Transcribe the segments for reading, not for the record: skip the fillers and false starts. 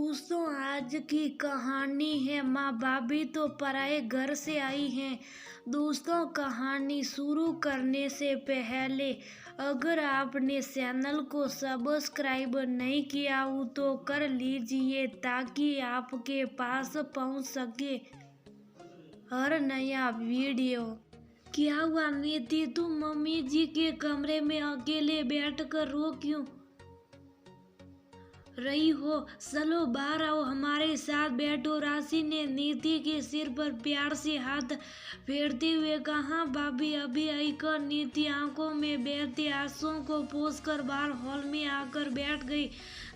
दोस्तों, आज की कहानी है माँ भाभी तो पराए घर से आई हैं। दोस्तों, कहानी शुरू करने से पहले अगर आपने चैनल को सब्सक्राइब नहीं किया हो तो कर लीजिए ताकि आपके पास पहुंच सके हर नया वीडियो। क्या हुआ नीति, तुम मम्मी जी के कमरे में अकेले बैठकर रो क्यों रही हो? चलो बाहर आओ, हमारे साथ बैठो। राशि ने नीति के सिर पर प्यार से हाथ फेरते हुए कहा। भाभी अभी आई कर नीति आंखों में बहते आंसुओं को पोंछकर बाहर हॉल में आकर बैठ गई।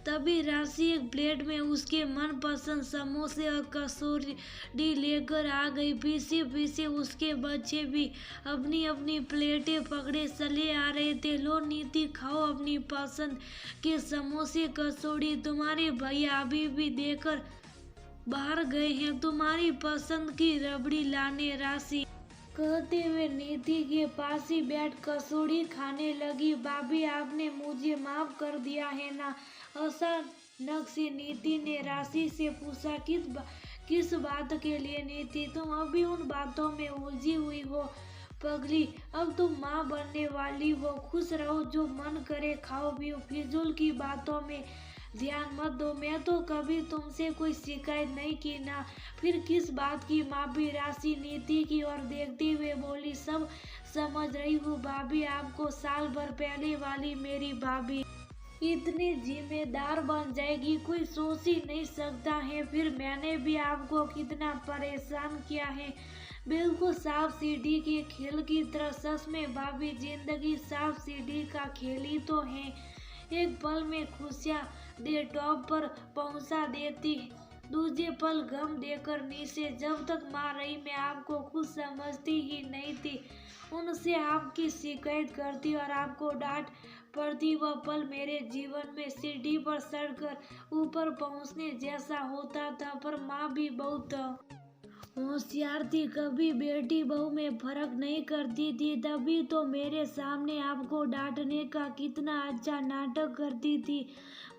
तभी राशि एक प्लेट में उसके मनपसंद समोसे और कचौड़ी लेकर आ गई। पीछे पीछे उसके बच्चे भी अपनी अपनी प्लेटें पकड़े चले आ रहे थे। लो नीति, खाओ अपनी पसंद के समोसे कचौड़ी। तुम्हारे भैया अभी भी देकर बाहर गए हैं तुम्हारी पसंद की रबड़ी लाने। राशि कहते हुए नीति के पास ही बैठ कचौड़ी खाने लगी। भाभी आपने मुझे माफ कर दिया है ना? अचानक से नीति ने राशि से पूछा। किस बात के लिए नीति? तुम अभी उन बातों में उलझी हुई हो पगली। अब तुम माँ बनने वाली हो, खुश रहो, जो मन करे खाओ पियो, फिजूल की बातों में ध्यान मत दो। मैं तो कभी तुमसे कोई शिकायत नहीं की ना, फिर किस बात की माफी? राशि नीति की ओर देखते हुए बोली। सब समझ रही हूँ भाभी, आपको साल भर पहले वाली मेरी भाभी इतनी जिम्मेदार बन जाएगी कोई सोच ही नहीं सकता है। फिर मैंने भी आपको कितना परेशान किया है, बिल्कुल सांप सीढ़ी के खेल की तरह। सच में भाभी, जिंदगी सांप सीढ़ी का खेल ही तो है। एक पल में खुशियाँ दे टॉप पर पहुंचा देती, दूसरे पल गम देकर नीचे। जब तक माँ रही मैं आपको खुद समझती ही नहीं थी। उनसे आपकी शिकायत करती और आपको डांट पड़ती। वह पल मेरे जीवन में सीढ़ी पर चढ़कर ऊपर पहुंचने जैसा होता था। पर माँ भी बहुत होशियार थी, कभी बेटी बहू में फर्क नहीं करती थी। तभी तो मेरे सामने आपको डांटने का कितना अच्छा नाटक करती थी।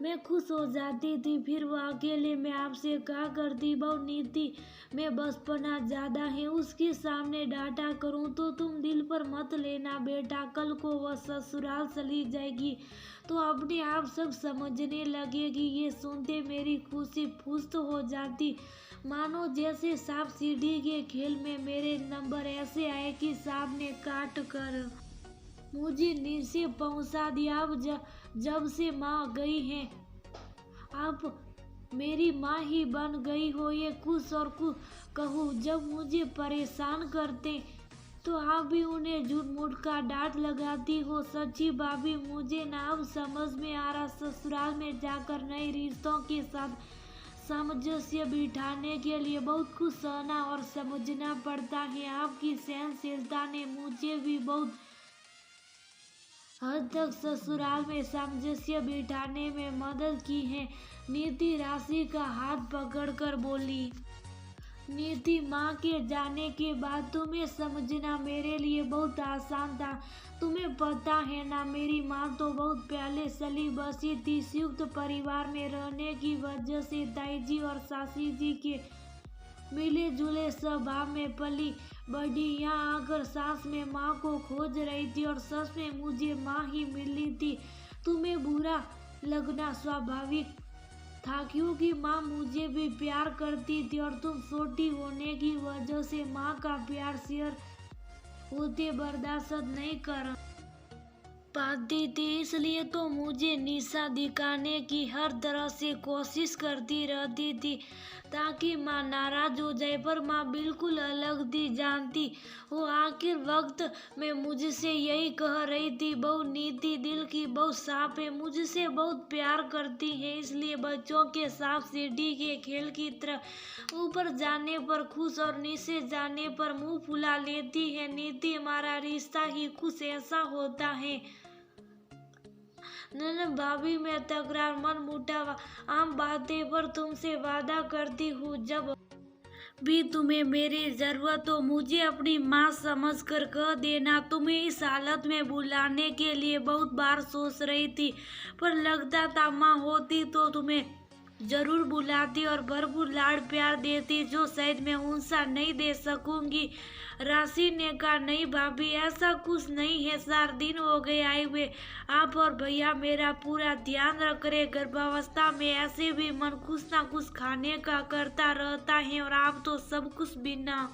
मैं खुश हो जाती थी। फिर वो अकेले में आपसे कहा करती, बहू नीति में बचपना ज्यादा है, उसके सामने डांटा करूं तो तुम दिल पर मत लेना बेटा। कल को वह ससुराल चली जाएगी तो अपने आप सब समझने लगेगी। ये सुनते मेरी खुशी फुस्त हो जाती, मानो जैसे सांप सीढ़ी के खेल में मेरे नंबर ऐसे आए कि सांप ने काट कर मुझे नीचे पहुंचा दिया। अब जब से माँ गई है आप मेरी माँ ही बन गई हो। ये कुछ और कुछ कहूँ, जब मुझे परेशान करते तो आप भी उन्हें झूठ मूठ का डांट लगाती हो। सच्ची भाभी, मुझे ना अब समझ में आ रहा, ससुराल में जाकर नए रिश्तों के साथ सामंजस्य बिठाने के लिए बहुत कुछ सहना और समझना पड़ता है। आपकी सहनशीलता ने मुझे भी बहुत हद तक ससुराल में सामंजस्य बिठाने में मदद की है। नीति राशि का हाथ पकड़कर बोली। नीति, माँ के जाने के बाद तुम्हें समझना मेरे लिए बहुत आसान था। तुम्हें पता है ना, मेरी माँ तो बहुत पहले चली बसी थी। संयुक्त परिवार में रहने की वजह से ताई जी और सासी जी के मिले जुले स्वभाव में पली बड़ी। यहाँ आकर सास में माँ को खोज रही थी और सच में मुझे माँ ही मिली थी। तुम्हें बुरा लगना स्वाभाविक था क्योंकि माँ मुझे भी प्यार करती थी और तुम छोटी होने की वजह से माँ का प्यार शेयर होते बर्दाश्त नहीं कर पाती थी। इसलिए तो मुझे निशा दिखाने की हर तरह से कोशिश करती रहती थी ताकि माँ नाराज हो जाए। पर माँ बिल्कुल अलग थी, जानती वो आखिर वक्त में मुझसे यही कह रही थी, बहू नीति दिल की बहुत साफ है, मुझसे बहुत प्यार करती है, इसलिए बच्चों के सांप सीढ़ी के खेल की तरह ऊपर जाने पर खुश और नीचे जाने पर मुंह फुला लेती है। नीति, हमारा रिश्ता ही कुछ ऐसा होता है। ननद भाभी में तकरार मन मुटाव आम बातें, पर तुमसे वादा करती हूँ जब भी तुम्हें मेरी जरूरत हो मुझे अपनी माँ समझकर कह देना। तुम्हें इस हालत में बुलाने के लिए बहुत बार सोच रही थी, पर लगता था माँ होती तो तुम्हें जरूर बुलाती और भरपूर लाड़ प्यार देती, जो शायद मैं उनसा नहीं दे सकूंगी। राशि ने कहा, नहीं भाभी, ऐसा कुछ नहीं है। 4 दिन हो गए आए हुए। आप और भैया मेरा पूरा ध्यान रख रहे। गर्भावस्था में ऐसे भी मन कुछ ना कुछ खाने का करता रहता है और आप तो सब कुछ बिना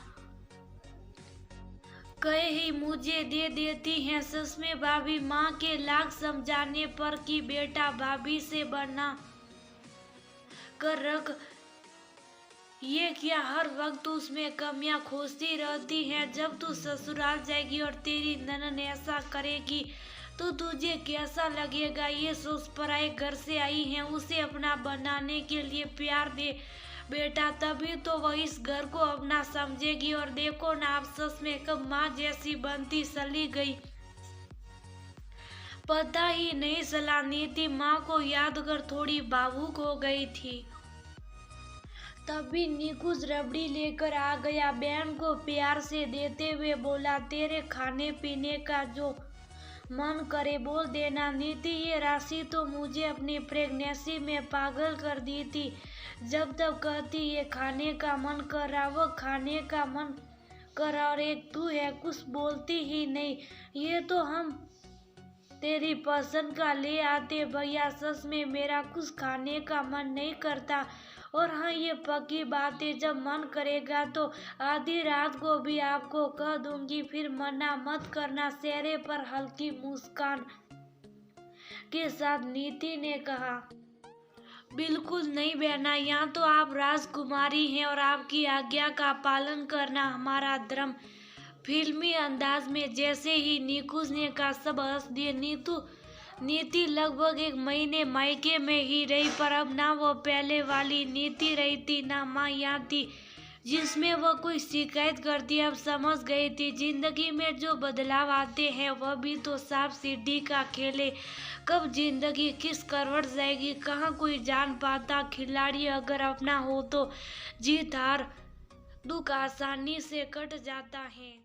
कहे ही मुझे दे देती हैं। सच में भाभी, माँ के लाख समझाने पर कि बेटा भाभी से बना कर रख, ये क्या हर वक्त उसमें कमियां खोजती रहती हैं। जब तू ससुराल जाएगी और तेरी ननद ऐसा करेगी तो तुझे कैसा लगेगा? ये सोच पराए घर से आई है, उसे अपना बनाने के लिए प्यार दे बेटा, तभी तो वह इस घर को अपना समझेगी। और देखो ना, आप सच में कब माँ जैसी बनती चली गई, पता ही नहीं चला। नीति माँ को याद कर थोड़ी भावुक हो गई थी। तभी निकुंज रबड़ी लेकर आ गया। बहन को प्यार से देते हुए बोला, तेरे खाने पीने का जो मन करे बोल देना। नीति, ये राशि तो मुझे अपनी प्रेगनेंसी में पागल कर दी थी। जब तक कहती ये खाने का मन कर रहा, वो खाने का मन कर, और एक तू है कुछ बोलती ही नहीं। ये तो हम तेरी पसंद का ले आते भैया, सच में मेरा कुछ खाने का मन नहीं करता। और हाँ, ये पक्की बात है, जब मन करेगा तो आधी रात को भी आपको कह दूंगी, फिर मना मत करना। चेहरे पर हल्की मुस्कान के साथ नीति ने कहा, बिल्कुल नहीं बहना, यहाँ तो आप राजकुमारी हैं और आपकी आज्ञा का पालन करना हमारा धर्म। फिल्मी अंदाज में जैसे ही निकुंज ने कहा, सब हंस दिए। नीति लगभग 1 महीने मायके में ही रही, पर अब ना वो पहले वाली नीति रही थी, ना माँ यहाँ थी जिसमें वो कोई शिकायत करती। अब समझ गई थी जिंदगी में जो बदलाव आते हैं वह भी तो सांप सीढ़ी का खेल है। कब जिंदगी किस करवट जाएगी कहाँ कोई जान पाता। खिलाड़ी अगर अपना हो तो जीत हार दुख आसानी से कट जाता है।